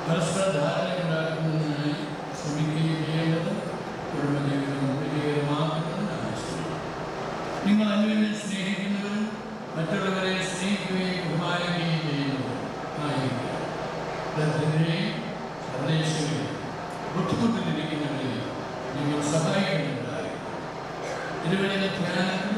പരസ്പര ധാരണ ഉണ്ടാക്കുന്നതിനായി ശ്രമിക്കുകയും ചെയ്യേണ്ടത് കുടുംബജീവിതം വിജയമാക്കുന്നതിന് ആവശ്യമാണ്. നിങ്ങൾ അന്യോന്യം സ്നേഹിക്കുന്നവരും മറ്റുള്ളവരെ സ്നേഹിക്കുകയും ബഹുമാനിക്കുകയും ചെയ്യുന്നവരും ആയിരിക്കുക. ബന്ധങ്ങളെയും സന്ദേശങ്ങളെയും ബുദ്ധിമുട്ടിലിരിക്കുന്നവരെയും നിങ്ങൾ സഹായിക്കുന്നുണ്ടായി. ഇരുവരുടെ ധ്യാനത്തിൽ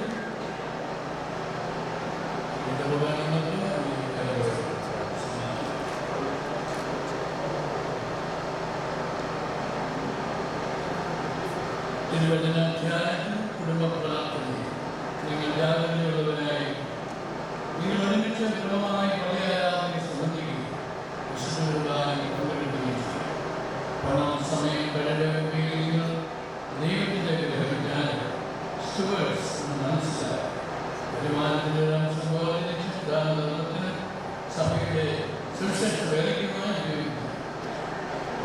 തിരുവചനാധ്യാനത്തിൽ കുടുംബ പ്രാർത്ഥനയിൽ നിങ്ങൾ ജാഗ്രതയുള്ളവരായി നിങ്ങൾ ഒരുമിച്ച് ദൃഢമായി പള്ളിയാരാധനയെ സംബന്ധിക്കുകയും വിശുദ്ധ കുർബാനയിൽ പങ്കെടുക്കുകയും ചെയ്യും. പണം, സമയം, കഴിവുകൾ നിങ്ങൾ ദൈവത്തിൻ്റെ ഗ്രഹവിജ്ഞാനം സ്റ്റുവേഴ്സ് എന്ന് മനസ്സിലാക്കി വരുമാനത്തിൻ്റെ ഒരു അംശം പോലെ നിശ്ചിതാനത്തിന് സഭയുടെ സുവിശേഷ വേലയ്ക്കുമായി ഉപയോഗിക്കുന്നു.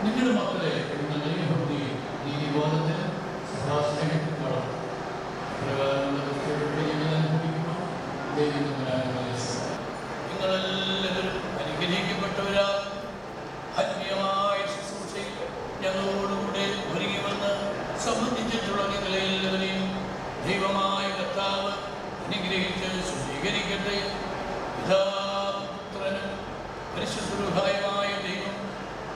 നിങ്ങളുടെ മക്കളെ എന്ന ദൈവഭക്തി നീതിബോധത്തിന് സഭാസ്നേഹത്തിൽ വളർന്നു പ്രകാരമുള്ള അനുഭവിക്കുമ്പോൾ നിങ്ങളെല്ലാവരും അനുഗ്രഹിക്കപ്പെട്ടവരാ ആത്മീയമായ ശുശ്രൂഷയിൽ ഞങ്ങളോടുകൂടെ ഒരുങ്ങി വന്ന് സംബന്ധിച്ചിട്ടുള്ള നിങ്ങളെല്ലാവരെയും ദൈവമായ കർത്താവ് അനുഗ്രഹിച്ച് ശുദ്ധീകരിക്കട്ടെ. പിതാപുത്രനും പരിശുദ്ധമായ ദൈവം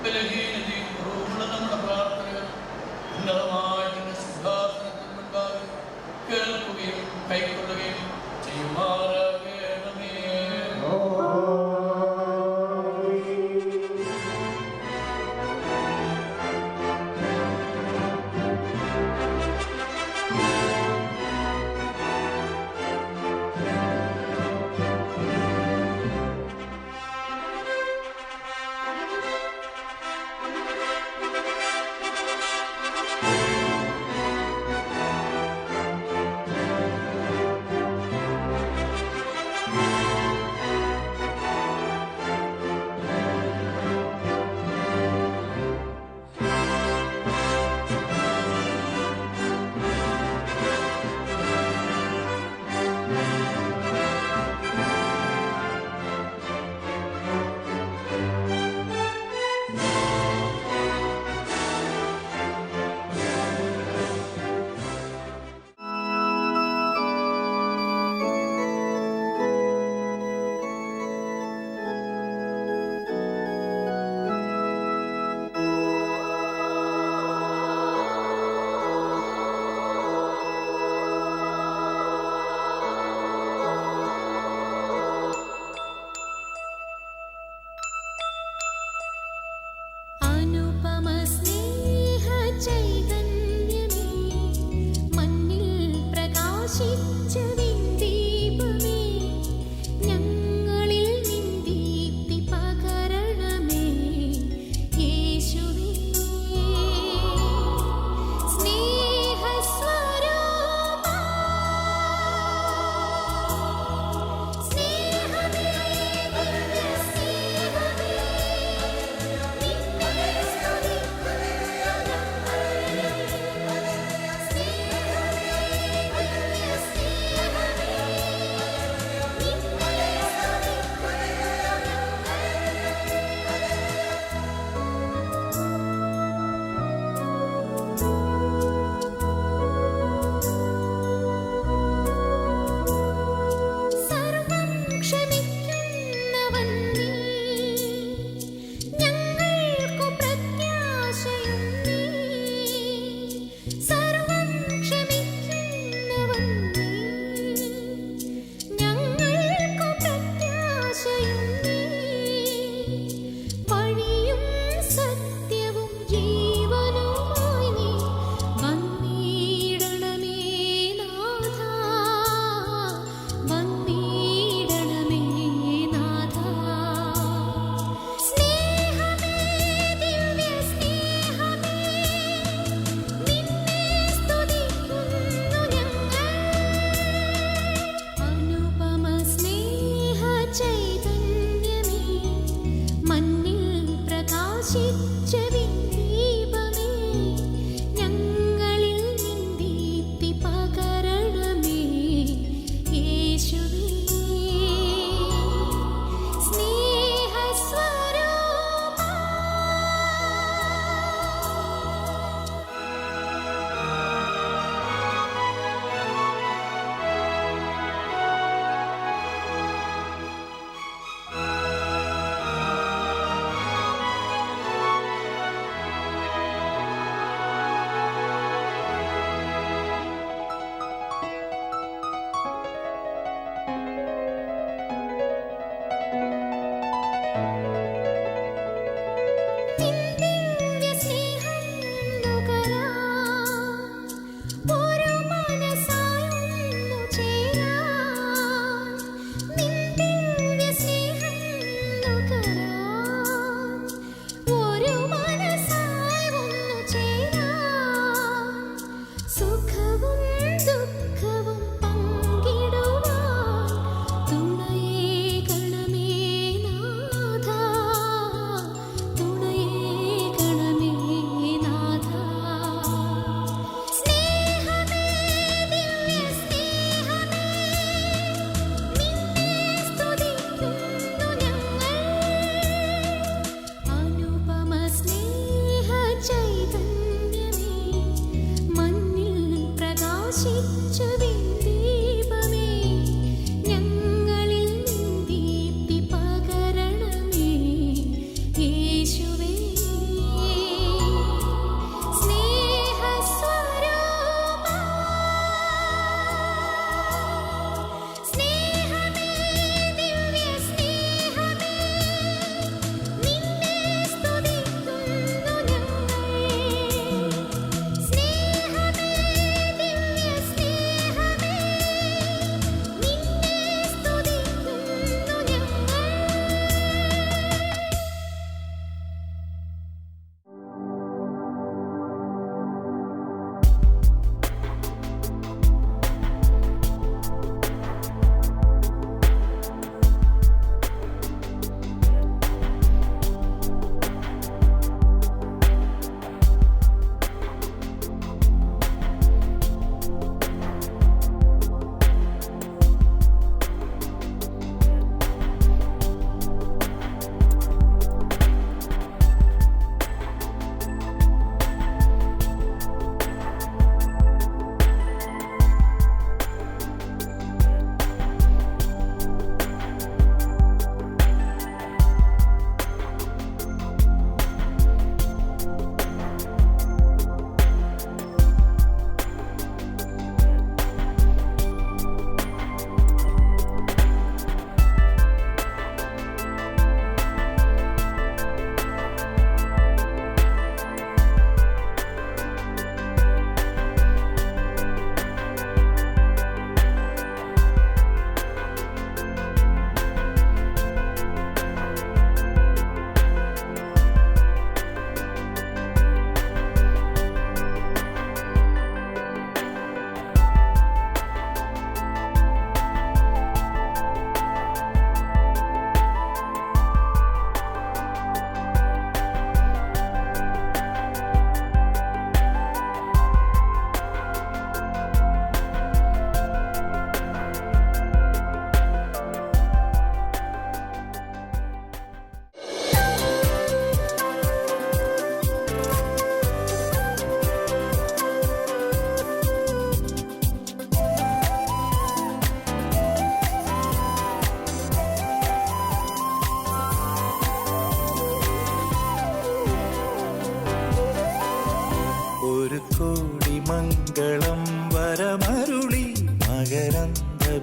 ബലഹീനതയും കുറവുള്ള നമ്മുടെ പ്രാർത്ഥനകൾ ഉന്നതമായ സിംഹാസനത്തിൽ മുൻപാകെ കേൾക്കുകയും കൈക്കൊള്ളുകയും ചെയ്യുമാറാകണമേ.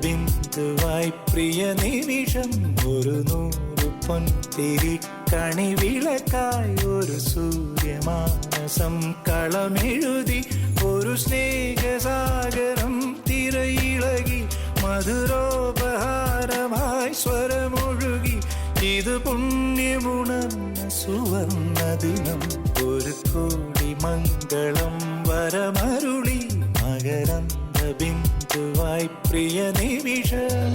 ബിന്ദുവായി പ്രിയ നിമിഷം ഒരു 100 പൊൻതിരി കണിവിളക്കായി ഒരു സൂര്യമാനസം കളമെഴുതി ഒരു സ്നേഹസാഗരം തിരയിളകി മധുരോപഹാരമായി സ്വരമൊഴുകി ഇത് പുണ്യമുണർന്ന സുവർണ ദിനം ഒരു കോടി മംഗളം വരമരുളി മകരന്ദ ബിന്ദുവായി പ്രിയ നിമിഷം.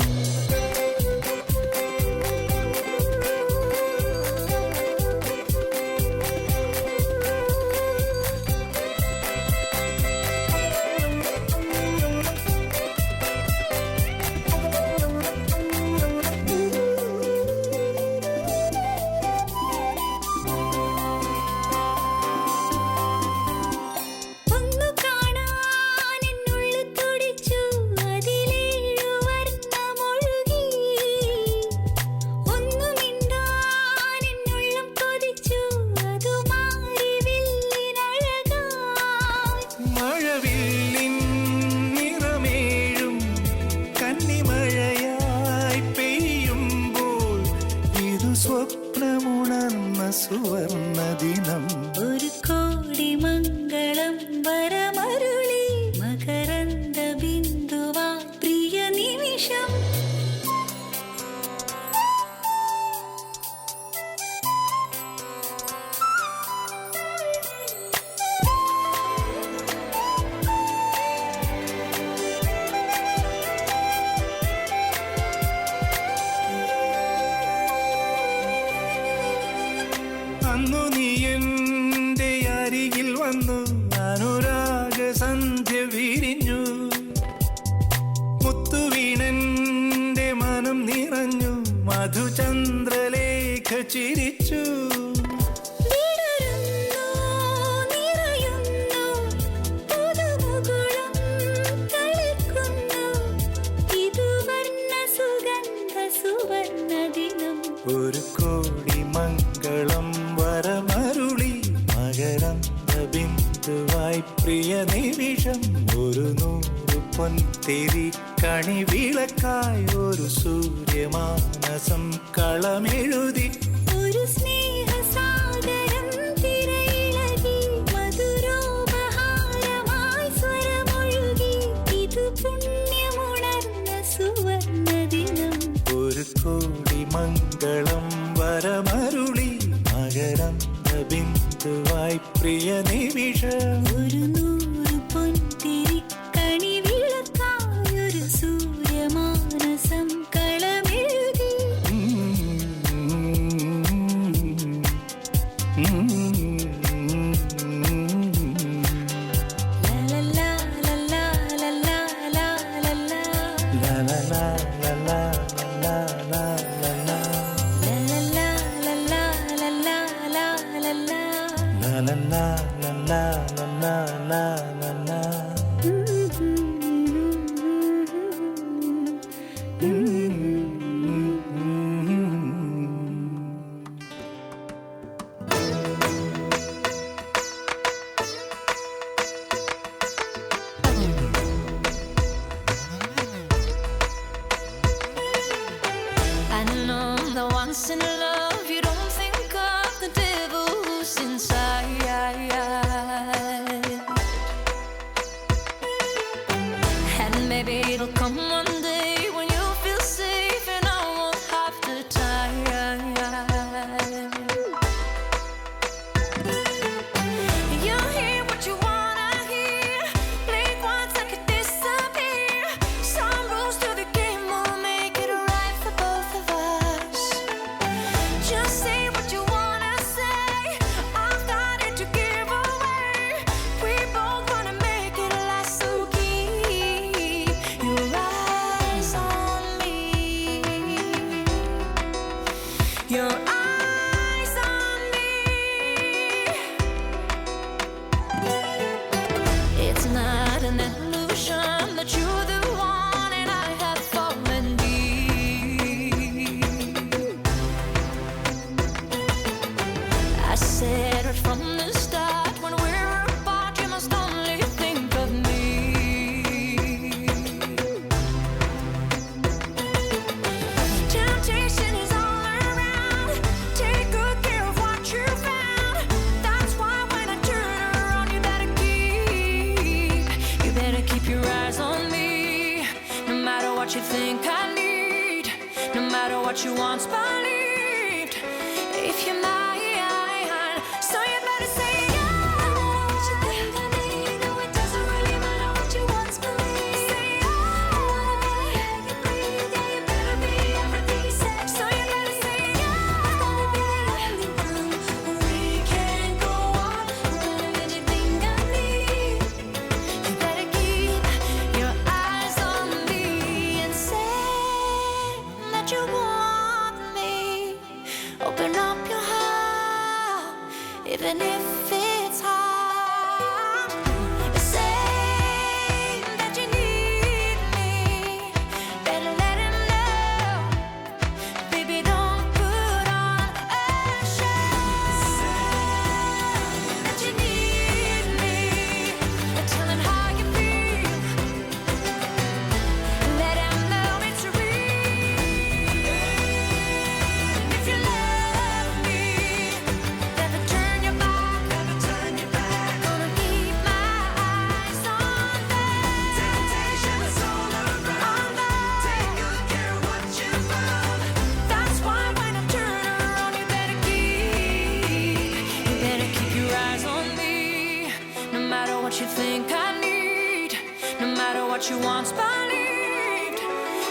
സ്വപ്നമുണർന്ന സുവർണ ദിനം ഒരു കോടി മംഗളം വരമരുളി മകരന്ദ ബിന്ദുവാ പ്രിയ നിമിഷം. അന്നു നീ എൻ്റെ അരികിൽ വന്നു അനുരാഗ സന്ധ്യ വിരിഞ്ഞു മുത്തുവീണന്റെ മനം നിറഞ്ഞു മധുചന്ദ്രലേഖ ചിരിച്ചു ഒരു കോടി മംഗളം വരമരുളി മകരന്ദ ബിന്ദുവായി പ്രിയ നിമിഷം ഒരു 100 പൊൻതിരി കണിവിളക്കായി ഒരു സൂര്യമാനസം കളമെഴുതി ഒരു സ്നേഹസാഗരം തിരയിളകി മധുരോപഹാരമായി സ്വരമൊഴുകി ഇത് പുണ്യമുണർന്ന സുവർണ ദിനം ഒരു കോടി മംഗളം വരമരുളി മകരന്ദ ബിന്ദുവായി പ്രിയ നിമിഷം ഒരു 100 പൊൻതിരി കണിവിളക്കായി ഒരു Sooryamanasam കളമെഴുതി ലലലാ ലലാ ലലാ ലലാ ലലാ ലലാ I know that once in love you don't think of the devil who's inside, and maybe it'll come one day when you feel safe and I won't have to tire. You hear what you wanna hear, blink once I could disappear. Some rules to the game will make it right for both of us. Just say what you wanna say, I've got it to give away. We both wanna make it last, so keep your eyes on me. Your eyes on me. It's not an illusion that you're the one and I have fallen deep. I said right from the start, when we're apart you must only think of me. think I need, no matter what you once believed. If you're mine, so you better say yeah. No matter what you think I need, no, it doesn't really matter what you once believed. Say yeah. I wanna be the air you breathe, yeah, you better be everything you said. So you better say yeah. I'm gonna be the only one. We can't go on doing anything I need. You better keep your eyes on me and say that you want me. Open up your heart, even if it's hard. Say that you need me. Better let him know. Baby, don't put on a show. That you need me. Tell him how you feel. Let him know it's real. If you love me, never turn your back. Gonna keep my eyes on that. Temptation is all around. Take good care of what you found. That's why when I turn around, you better keep your eyes on me. No matter what you think I need, no matter what you once believed.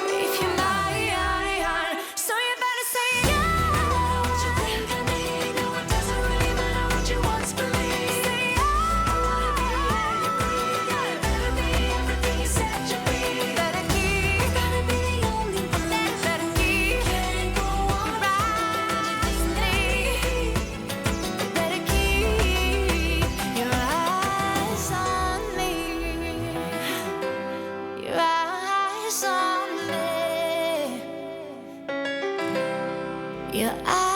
If you're mine, so you better say yeah. No matter what you think I need, no, it doesn't really matter what you once believed. Say yeah. I wanna be the air you breathe, yeah, you better be everything you said you'd be. Better keep, gotta be the only one. Better keep, can't go on right. Better keep your eyes on me. Your eyes on me. Your eyes.